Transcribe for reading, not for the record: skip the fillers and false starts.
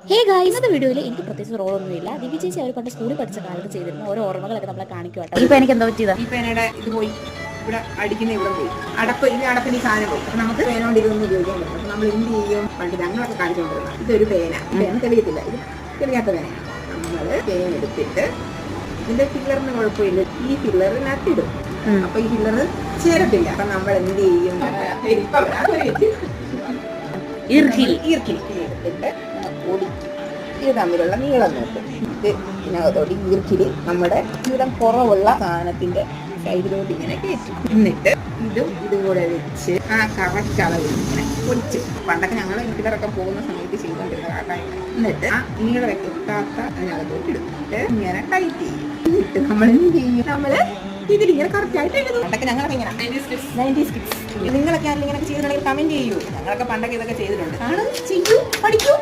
Hey guys, ഇന്നത്തെ വീഡിയോയിൽ എനിക്ക് പ്രത്യേകിച്ച് റോളൊന്നുമില്ല. ദിവ്യ ചേച്ചി അവർ പണ്ട് സ്കൂളിൽ പഠിച്ച കാലത്ത് ചെയ്തിരുന്ന ഓരോ ഓർമ്മകളൊക്കെ നമ്മളെ കാണിക്കുവാട്ടോ. ഇപ്പൊ എനിക്ക് എന്താ പറ്റിയതാ? ഈ പേനയുടെ ഇത് പോയി, ഇവിടെ അടിക്കുന്ന ഇവിടെ പോയി, അടപ്പിന് ഈ സാധനം പോയി. അപ്പൊ നമുക്ക് പേന കൊണ്ട് ഇതൊന്നും ഉപയോഗിക്കാൻ പറ്റും. അപ്പൊ നമ്മൾ എന്ത് ചെയ്യും? പണ്ട് ഞങ്ങളൊക്കെ കാണിച്ചുകൊണ്ടിരുന്നത് ഇതൊരു പേന തെളിയത്തില്ല, ഇത് തെളിയാത്ത പേനയാണ്. നമ്മൾ പേന എടുത്തിട്ട് ഇതിന്റെ ഫില്ലറിന് കുഴപ്പമില്ല, ഈ ഫില്ലറിനകത്ത് ഇടും. അപ്പൊ ഈ ഫില്ലർ ചേരത്തില്ല. അപ്പൊ നമ്മൾ എന്ത് ചെയ്യും? എടുത്തിട്ട് ഒടിക്കും. ഇത് തമ്മിലുള്ള നീളം നോക്കും. ഇത് ഇതിനകത്തോട്ട് ഈർക്കില് നമ്മുടെ നീളം കുറവുള്ള സാധനത്തിന്റെ സൈഡിലോട്ട് ഇങ്ങനെ കയറ്റും. എന്നിട്ട് ഇതും കൂടെ വെച്ച് ആ കറക്റ്റ് അളവിൽ ഇങ്ങനെ പൊടിച്ച്, പണ്ടൊക്കെ ഞങ്ങൾ വീട്ടിലൊക്കെ പോകുന്ന സമയത്ത് ചെയ്തുകൊണ്ടിരുന്ന കാര്യം. എന്നിട്ട് ആ നീളം എത്താത്ത അതിനകത്തോട്ട് ഇടുന്നിട്ട് ഇങ്ങനെ ടൈറ്റ് ചെയ്യും. എന്നിട്ട് നമ്മൾ എന്ത് ചെയ്യും? നമ്മള് ഇതിലിങ്ങനെ കറക്റ്റ് ആയിട്ട് എഴുതും. പണ്ടൊക്കെ ഞങ്ങളൊക്കെ ഇങ്ങനെ 90s കിഡ്സ്. നിങ്ങളൊക്കെ ആരെങ്കിലും ഇങ്ങനെ ചെയ്തിട്ടുണ്ടെങ്കിൽ കമന്റ് ചെയ്യൂ. ഞങ്ങളൊക്കെ പണ്ടൊക്കെ ഇതൊക്കെ ചെയ്തിട്ടുണ്ട്. ചെയ്യൂ, പഠിക്കൂ.